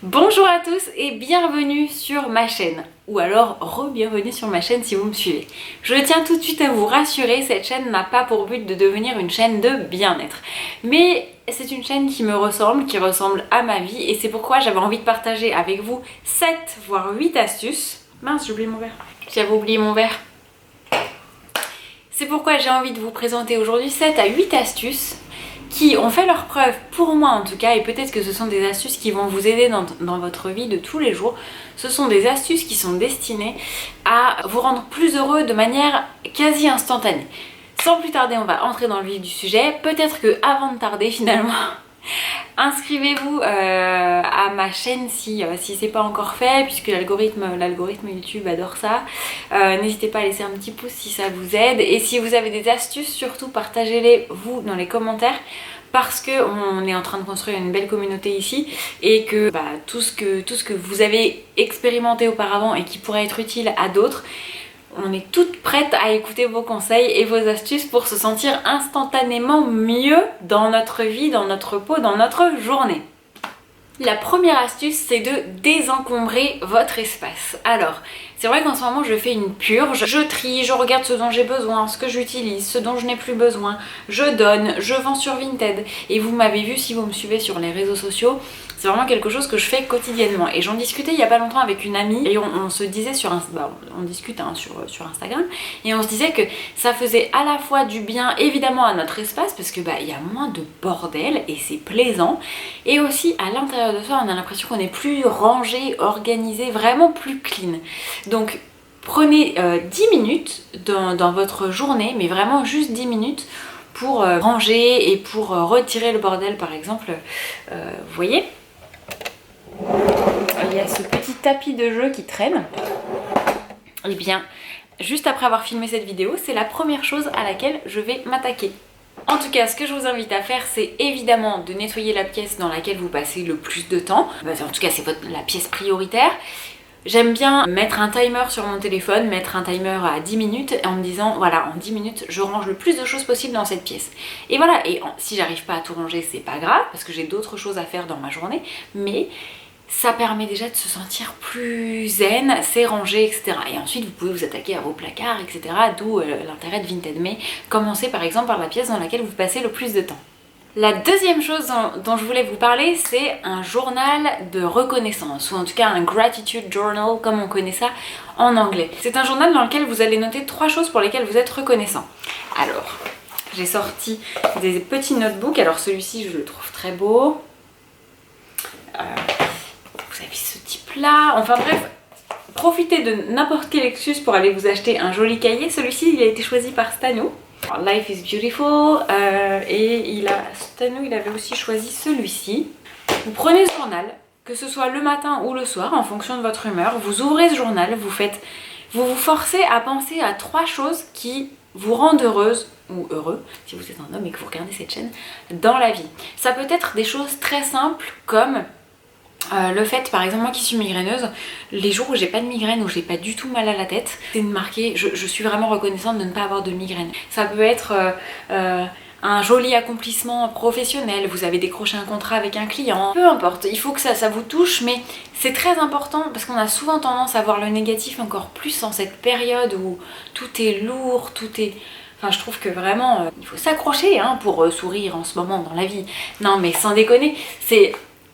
Bonjour à tous et bienvenue sur ma chaîne, ou alors re-bienvenue sur ma chaîne si vous me suivez. Je tiens tout de suite à vous rassurer, cette chaîne n'a pas pour but de devenir une chaîne de bien-être. Mais c'est une chaîne qui me ressemble, qui ressemble à ma vie, et c'est pourquoi j'avais envie de partager avec vous 7 voire 8 astuces. Mince, j'ai oublié mon verre. J'avais oublié mon verre. C'est pourquoi j'ai envie de vous présenter aujourd'hui 7 à 8 astuces qui ont fait leurs preuves, pour moi en tout cas, et peut-être que ce sont des astuces qui vont vous aider dans votre vie de tous les jours. Ce sont des astuces qui sont destinées à vous rendre plus heureux de manière quasi instantanée. Sans plus tarder, on va entrer dans le vif du sujet. Peut-être que avant de tarder finalement, inscrivez-vous à ma chaîne si c'est pas encore fait, puisque l'algorithme YouTube adore ça. N'hésitez pas à laisser un petit pouce si ça vous aide, et si vous avez des astuces, surtout partagez-les vous dans les commentaires, parce qu'on est en train de construire une belle communauté ici, et que tout ce que vous avez expérimenté auparavant et qui pourrait être utile à d'autres, on est toutes prêtes à écouter vos conseils et vos astuces pour se sentir instantanément mieux dans notre vie, dans notre peau, dans notre journée. La première astuce, c'est de désencombrer votre espace. Alors, c'est vrai qu'en ce moment je fais une purge, je trie, je regarde ce dont j'ai besoin, ce que j'utilise, ce dont je n'ai plus besoin, je donne, je vends sur Vinted. Et vous m'avez vu si vous me suivez sur les réseaux sociaux, c'est vraiment quelque chose que je fais quotidiennement. Et j'en discutais il y a pas longtemps avec une amie, et on se disait on discute sur Instagram, et on se disait que ça faisait à la fois du bien évidemment à notre espace, parce que il y a moins de bordel et c'est plaisant, et aussi à l'intérieur de soi on a l'impression qu'on est plus rangé, organisé, vraiment plus clean. Donc prenez 10 minutes dans votre journée, mais vraiment juste 10 minutes pour ranger et pour retirer le bordel par exemple. Vous voyez, il y a ce petit tapis de jeu qui traîne. Et bien, juste après avoir filmé cette vidéo, c'est la première chose à laquelle je vais m'attaquer. En tout cas, ce que je vous invite à faire, c'est évidemment de nettoyer la pièce dans laquelle vous passez le plus de temps. En tout cas, c'est la pièce prioritaire. J'aime bien mettre un timer sur mon téléphone, mettre un timer à 10 minutes en me disant, voilà, en 10 minutes, je range le plus de choses possible dans cette pièce. Et voilà, et si j'arrive pas à tout ranger, c'est pas grave, parce que j'ai d'autres choses à faire dans ma journée, mais ça permet déjà de se sentir plus zen, c'est rangé, etc. Et ensuite, vous pouvez vous attaquer à vos placards, etc. D'où l'intérêt de Vinted. Mais commencez par exemple par la pièce dans laquelle vous passez le plus de temps. La deuxième chose dont je voulais vous parler, c'est un journal de reconnaissance, ou en tout cas un gratitude journal, comme on connaît ça en anglais. C'est un journal dans lequel vous allez noter 3 choses pour lesquelles vous êtes reconnaissant. Alors, j'ai sorti des petits notebooks. Alors celui-ci, je le trouve très beau. Vous avez ce type-là. Enfin bref, profitez de n'importe quelle excuse pour aller vous acheter un joli cahier. Celui-ci, il a été choisi par Stanou. Life is beautiful, et Stanou, il avait aussi choisi celui-ci. Vous prenez ce journal, que ce soit le matin ou le soir en fonction de votre humeur, vous ouvrez ce journal, vous vous forcez à penser à 3 choses qui vous rendent heureuse ou heureux, si vous êtes un homme et que vous regardez cette chaîne, dans la vie. Ça peut être des choses très simples comme le fait, par exemple, moi qui suis migraineuse, les jours où j'ai pas de migraine, où j'ai pas du tout mal à la tête, c'est de marquer, je suis vraiment reconnaissante de ne pas avoir de migraine. Ça peut être un joli accomplissement professionnel, vous avez décroché un contrat avec un client, peu importe, il faut que ça vous touche, mais c'est très important parce qu'on a souvent tendance à voir le négatif encore plus en cette période où tout est lourd, Enfin, je trouve que vraiment, il faut s'accrocher pour sourire en ce moment dans la vie. Non mais sans déconner,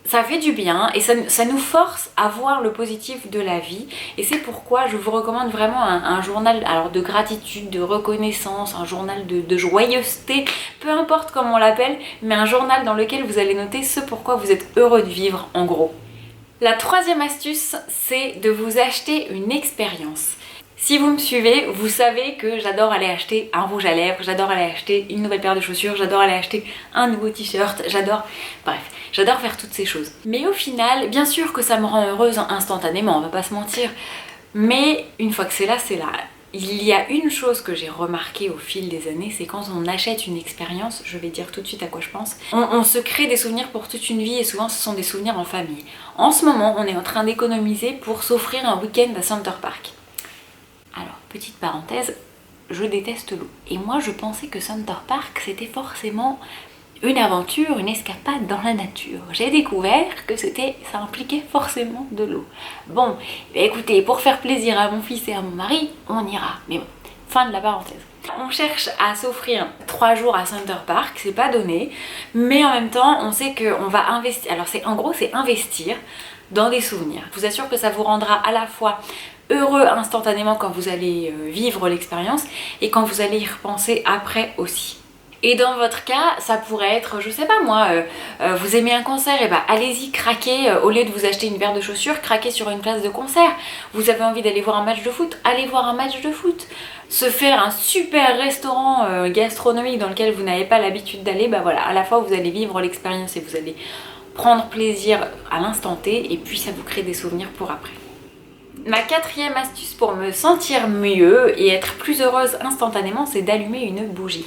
ça fait du bien et ça nous force à voir le positif de la vie, et c'est pourquoi je vous recommande vraiment un journal de gratitude, de reconnaissance, un journal de joyeuseté, peu importe comment on l'appelle, mais un journal dans lequel vous allez noter ce pourquoi vous êtes heureux de vivre en gros. La troisième astuce, c'est de vous acheter une expérience. Si vous me suivez, vous savez que j'adore aller acheter un rouge à lèvres, j'adore aller acheter une nouvelle paire de chaussures, j'adore aller acheter un nouveau t-shirt, j'adore faire toutes ces choses. Mais au final, bien sûr que ça me rend heureuse instantanément, on va pas se mentir, mais une fois que c'est là, c'est là. Il y a une chose que j'ai remarqué au fil des années, c'est quand on achète une expérience, je vais dire tout de suite à quoi je pense, on se crée des souvenirs pour toute une vie, et souvent ce sont des souvenirs en famille. En ce moment, on est en train d'économiser pour s'offrir un week-end à Center Park. Alors, petite parenthèse, je déteste l'eau. Et moi, je pensais que Center Park, c'était forcément une aventure, une escapade dans la nature. J'ai découvert que ça impliquait forcément de l'eau. Bon, écoutez, pour faire plaisir à mon fils et à mon mari, on ira. Mais bon, fin de la parenthèse. On cherche à s'offrir 3 jours à Center Park, c'est pas donné, mais en même temps, on sait qu'on va investir. Alors en gros, c'est investir dans des souvenirs. Je vous assure que ça vous rendra à la fois heureux instantanément quand vous allez vivre l'expérience et quand vous allez y repenser après aussi. Et dans votre cas, ça pourrait être, je sais pas moi, vous aimez un concert, et bah allez-y, craquez, au lieu de vous acheter une paire de chaussures, craquez sur une place de concert. Vous avez envie d'aller voir un match de foot, allez voir un match de foot. Se faire un super restaurant gastronomique dans lequel vous n'avez pas l'habitude d'aller, bah voilà, à la fois vous allez vivre l'expérience et vous allez prendre plaisir à l'instant T, et puis ça vous crée des souvenirs pour après. Ma 4e astuce pour me sentir mieux et être plus heureuse instantanément, c'est d'allumer une bougie.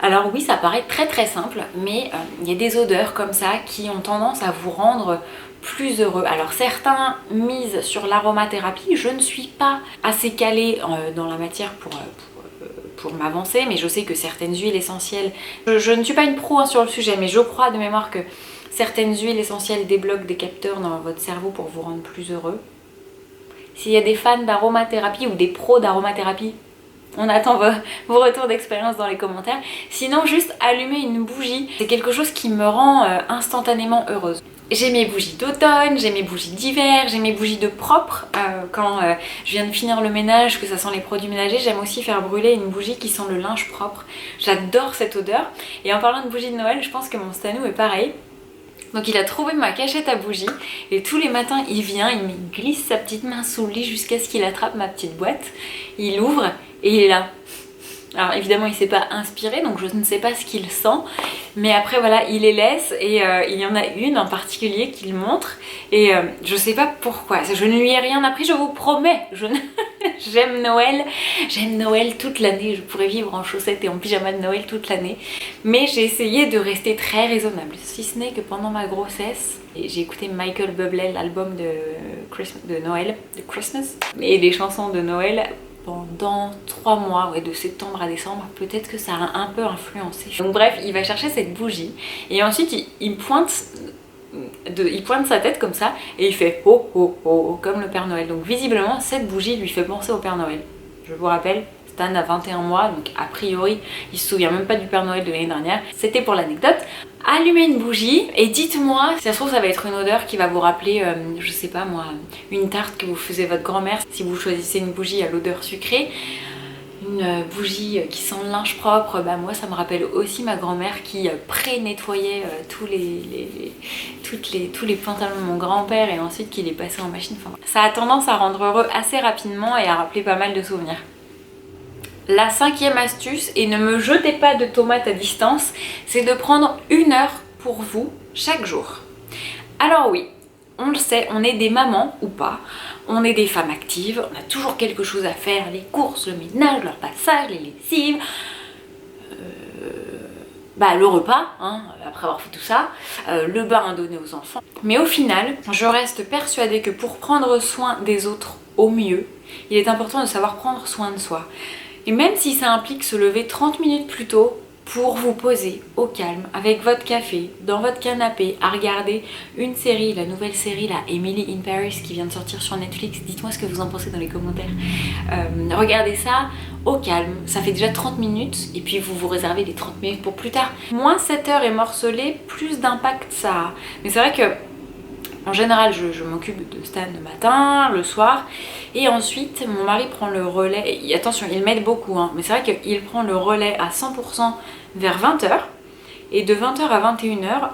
Alors oui, ça paraît très simple, mais il y a des odeurs comme ça qui ont tendance à vous rendre plus heureux. Alors certains misent sur l'aromathérapie, je ne suis pas assez calée dans la matière pour m'avancer, mais je sais que certaines huiles essentielles, je ne suis pas une pro sur le sujet, mais je crois de mémoire que certaines huiles essentielles débloquent des capteurs dans votre cerveau pour vous rendre plus heureux. S'il y a des fans d'aromathérapie ou des pros d'aromathérapie, on attend vos retours d'expérience dans les commentaires. Sinon, juste allumer une bougie, c'est quelque chose qui me rend instantanément heureuse. J'ai mes bougies d'automne, j'ai mes bougies d'hiver, j'ai mes bougies de propre. Quand je viens de finir le ménage, que ça sent les produits ménagers, j'aime aussi faire brûler une bougie qui sent le linge propre. J'adore cette odeur. Et en parlant de bougies de Noël, je pense que mon Stanou est pareil. Donc il a trouvé ma cachette à bougies et tous les matins il vient, il me glisse sa petite main sous le lit jusqu'à ce qu'il attrape ma petite boîte. Il ouvre et il est là. Alors évidemment il ne s'est pas inspiré, donc je ne sais pas ce qu'il sent, mais après voilà, il les laisse et il y en a une en particulier qu'il montre et je sais pas pourquoi, je ne lui ai rien appris, je vous promets. J'aime Noël toute l'année, je pourrais vivre en chaussettes et en pyjama de Noël toute l'année, mais j'ai essayé de rester très raisonnable, si ce n'est que pendant ma grossesse, j'ai écouté Michael Bublé, l'album de Noël, de Christmas, et des chansons de Noël pendant 3 mois, ouais, de septembre à décembre, peut-être que ça a un peu influencé. Donc bref, il va chercher cette bougie et ensuite il pointe sa tête comme ça et il fait oh oh oh comme le Père Noël. Donc visiblement cette bougie lui fait penser au Père Noël. Je vous rappelle, Stan a 21 mois, donc a priori il se souvient même pas du Père Noël de l'année dernière. C'était pour l'anecdote. Allumez une bougie et dites-moi, si ça se trouve ça va être une odeur qui va vous rappeler, je sais pas moi, une tarte que vous faisait votre grand-mère. Si vous choisissez une bougie à l'odeur sucrée, une bougie qui sent le linge propre, bah moi ça me rappelle aussi ma grand-mère qui pré-nettoyait tous les pantalons de mon grand-père et ensuite qui les passait en machine. Enfin, ça a tendance à rendre heureux assez rapidement et à rappeler pas mal de souvenirs. La 5e astuce, et ne me jetez pas de tomates à distance, c'est de prendre 1 heure pour vous chaque jour. Alors oui, on le sait, on est des mamans ou pas, on est des femmes actives, on a toujours quelque chose à faire, les courses, le ménage, le repassage, les lessives, le repas, hein, après avoir fait tout ça, le bain à donner aux enfants. Mais au final, je reste persuadée que pour prendre soin des autres au mieux, il est important de savoir prendre soin de soi. Et même si ça implique se lever 30 minutes plus tôt pour vous poser au calme avec votre café, dans votre canapé, à regarder une série, la nouvelle série, là, Emily in Paris, qui vient de sortir sur Netflix, dites-moi ce que vous en pensez dans les commentaires. Regardez ça au calme, ça fait déjà 30 minutes et puis vous vous réservez les 30 minutes pour plus tard. Moins 7 heures est morcelé, plus d'impact ça a. Mais c'est vrai que en général, je m'occupe de Stan le matin, le soir, et ensuite mon mari prend le relais. Et attention, il m'aide beaucoup, hein, mais c'est vrai qu'il prend le relais à 100% vers 20h, et de 20h à 21h,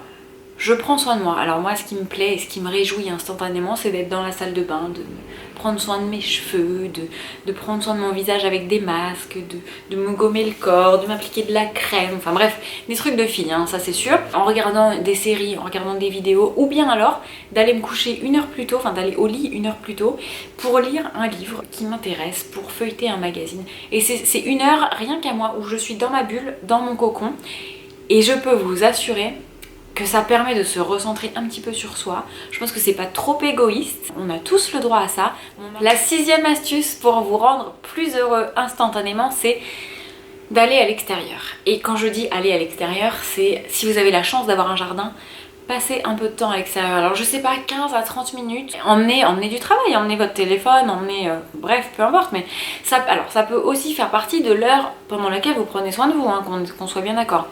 je prends soin de moi. Alors moi, ce qui me plaît et ce qui me réjouit instantanément, c'est d'être dans la salle de bain, de prendre soin de mes cheveux, de prendre soin de mon visage avec des masques, de me gommer le corps, de m'appliquer de la crème, enfin bref, des trucs de filles, hein, ça c'est sûr. En regardant des séries, en regardant des vidéos, ou bien alors d'aller me coucher 1 heure plus tôt, enfin d'aller au lit 1 heure plus tôt, pour lire un livre qui m'intéresse, pour feuilleter un magazine. Et c'est 1 heure rien qu'à moi, où je suis dans ma bulle, dans mon cocon, et je peux vous assurer que ça permet de se recentrer un petit peu sur soi. Je pense que c'est pas trop égoïste, on a tous le droit à ça. La 6e astuce pour vous rendre plus heureux instantanément, c'est d'aller à l'extérieur. Et quand je dis aller à l'extérieur, c'est si vous avez la chance d'avoir un jardin, passez un peu de temps à l'extérieur. Alors je sais pas, 15 à 30 minutes, emmenez du travail, emmenez votre téléphone, bref, peu importe, mais ça peut aussi faire partie de l'heure pendant laquelle vous prenez soin de vous, hein, qu'on soit bien d'accord.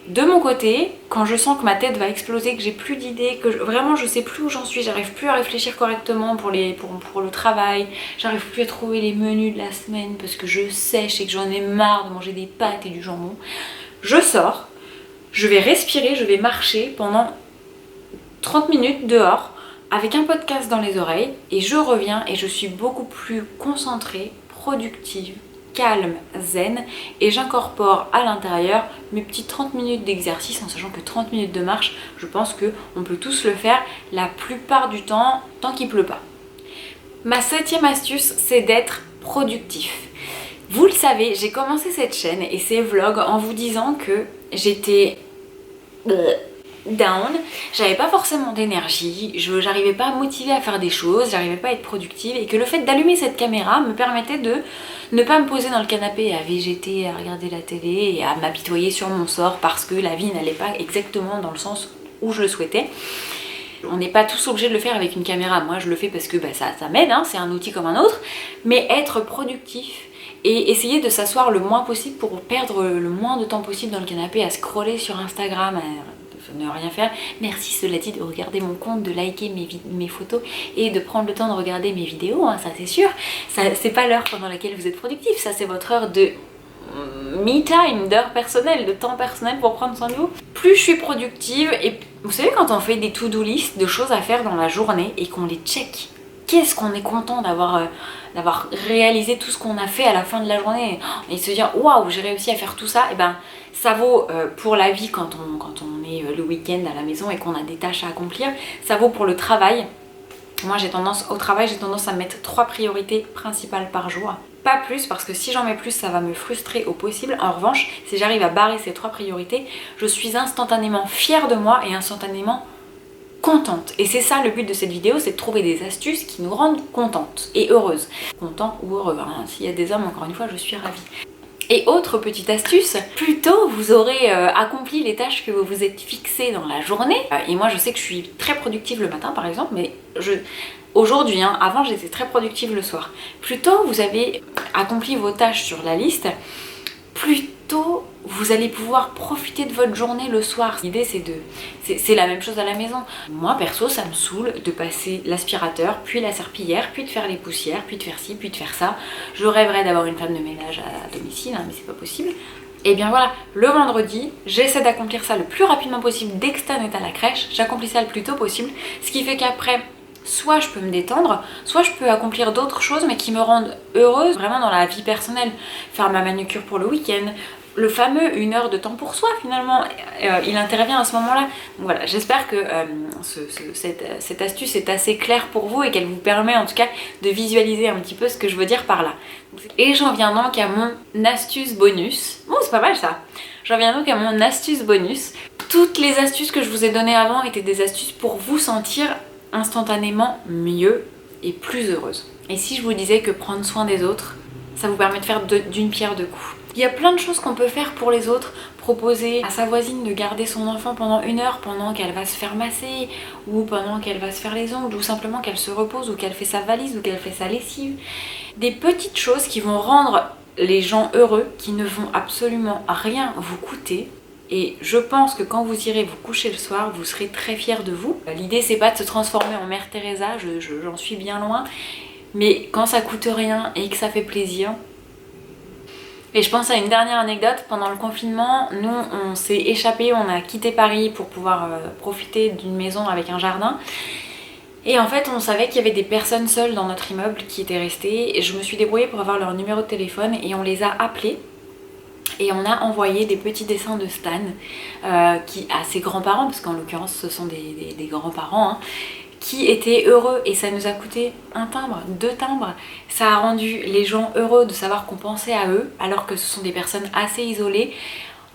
De mon côté, quand je sens que ma tête va exploser, que j'ai plus d'idées, vraiment je sais plus où j'en suis, j'arrive plus à réfléchir correctement pour le travail, j'arrive plus à trouver les menus de la semaine parce que je sèche et que j'en ai marre de manger des pâtes et du jambon, je sors, je vais respirer, je vais marcher pendant 30 minutes dehors avec un podcast dans les oreilles et je reviens et je suis beaucoup plus concentrée, productive, calme, zen, et j'incorpore à l'intérieur mes petits 30 minutes d'exercice en sachant que 30 minutes de marche, je pense qu'on peut tous le faire la plupart du temps tant qu'il pleut pas. Ma 7e astuce, c'est d'être productif. Vous le savez, j'ai commencé cette chaîne et ces vlogs en vous disant que j'étais down, j'avais pas forcément d'énergie, j'arrivais pas à me motiver à faire des choses, j'arrivais pas à être productive et que le fait d'allumer cette caméra me permettait de ne pas me poser dans le canapé à végéter, à regarder la télé et à m'apitoyer sur mon sort parce que la vie n'allait pas exactement dans le sens où je le souhaitais. On n'est pas tous obligés de le faire avec une caméra, moi je le fais parce que ça m'aide, hein, c'est un outil comme un autre, mais être productif et essayer de s'asseoir le moins possible pour perdre le moins de temps possible dans le canapé à scroller sur Instagram, ne rien faire. Merci cela dit de regarder mon compte, de liker mes photos et de prendre le temps de regarder mes vidéos, hein, ça c'est sûr. C'est pas l'heure pendant laquelle vous êtes productif, ça c'est votre heure de me time, d'heure personnelle, de temps personnel pour prendre soin de vous. Plus je suis productive, et vous savez quand on fait des to-do list de choses à faire dans la journée et qu'on les check, qu'est-ce qu'on est content d'avoir réalisé tout ce qu'on a fait à la fin de la journée et se dire waouh j'ai réussi à faire tout ça, et ben ça vaut pour la vie quand on est le week-end à la maison et qu'on a des tâches à accomplir, ça vaut pour le travail. Moi j'ai tendance à mettre 3 priorités principales par jour, pas plus parce que si j'en mets plus ça va me frustrer au possible. En revanche si j'arrive à barrer ces 3 priorités, je suis instantanément fière de moi et instantanément contente. Et c'est ça le but de cette vidéo, c'est de trouver des astuces qui nous rendent contentes et heureuses. Content ou heureux, hein. S'il y a des hommes, encore une fois, je suis ravie. Et autre petite astuce, plus tôt vous aurez accompli les tâches que vous vous êtes fixées dans la journée. Et moi je sais que je suis très productive le matin par exemple, mais aujourd'hui, hein, avant j'étais très productive le soir. Plus tôt vous avez accompli vos tâches sur la liste, plus tôt vous allez pouvoir profiter de votre journée le soir. L'idée c'est la même chose à la maison. Moi perso ça me saoule de passer l'aspirateur, puis la serpillière, puis de faire les poussières, puis de faire ci, puis de faire ça. Je rêverais d'avoir une femme de ménage à domicile, hein, mais c'est pas possible. Et bien voilà, le vendredi, j'essaie d'accomplir ça le plus rapidement possible dès que Stan est à la crèche. J'accomplis ça le plus tôt possible, ce qui fait qu'après soit je peux me détendre, soit je peux accomplir d'autres choses mais qui me rendent heureuse vraiment dans la vie personnelle. Faire ma manucure pour le week-end, le fameux 1 heure de temps pour soi finalement, il intervient à ce moment-là. Donc voilà, j'espère que cette astuce est assez claire pour vous et qu'elle vous permet en tout cas de visualiser un petit peu ce que je veux dire par là. Et j'en viens donc à mon astuce bonus. Bon, c'est pas mal ça. J'en viens donc à mon astuce bonus. Toutes les astuces que je vous ai données avant étaient des astuces pour vous sentir instantanément mieux et plus heureuse. Et si je vous disais que prendre soin des autres, ça vous permet de faire d'une pierre deux coups. Il y a plein de choses qu'on peut faire pour les autres. Proposer à sa voisine de garder son enfant pendant 1 heure pendant qu'elle va se faire masser, ou pendant qu'elle va se faire les ongles, ou simplement qu'elle se repose, ou qu'elle fait sa valise, ou qu'elle fait sa lessive. Des petites choses qui vont rendre les gens heureux, qui ne vont absolument rien vous coûter. Et je pense que quand vous irez vous coucher le soir, vous serez très fiers de vous. L'idée c'est pas de se transformer en Mère Teresa, j'en suis bien loin. Mais quand ça coûte rien et que ça fait plaisir. Et je pense à une dernière anecdote, pendant le confinement, nous on s'est échappé, on a quitté Paris pour pouvoir profiter d'une maison avec un jardin. Et en fait on savait qu'il y avait des personnes seules dans notre immeuble qui étaient restées. Et je me suis débrouillée pour avoir leur numéro de téléphone et on les a appelés. Et on a envoyé des petits dessins de Stan à ses grands-parents, parce qu'en l'occurrence ce sont des grands-parents, hein, qui étaient heureux. Et ça nous a coûté 1 timbre, 2 timbres. Ça a rendu les gens heureux de savoir qu'on pensait à eux, alors que ce sont des personnes assez isolées.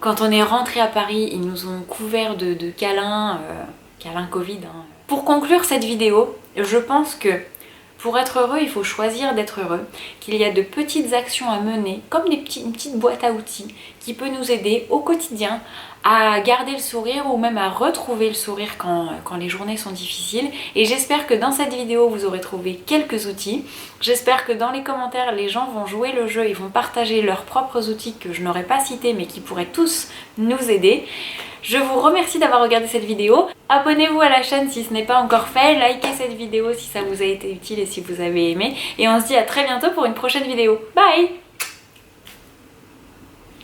Quand on est rentré à Paris, ils nous ont couverts de câlins, câlins Covid. Hein. Pour conclure cette vidéo, je pense que Pour être heureux, il faut choisir d'être heureux, qu'il y a de petites actions à mener, comme une petite boîte à outils qui peut nous aider au quotidien à garder le sourire ou même à retrouver le sourire quand les journées sont difficiles. Et j'espère que dans cette vidéo, vous aurez trouvé quelques outils. J'espère que dans les commentaires, les gens vont jouer le jeu et vont partager leurs propres outils que je n'aurais pas cités mais qui pourraient tous nous aider. Je vous remercie d'avoir regardé cette vidéo. Abonnez-vous à la chaîne si ce n'est pas encore fait. Likez cette vidéo si ça vous a été utile et si vous avez aimé. Et on se dit à très bientôt pour une prochaine vidéo. Bye!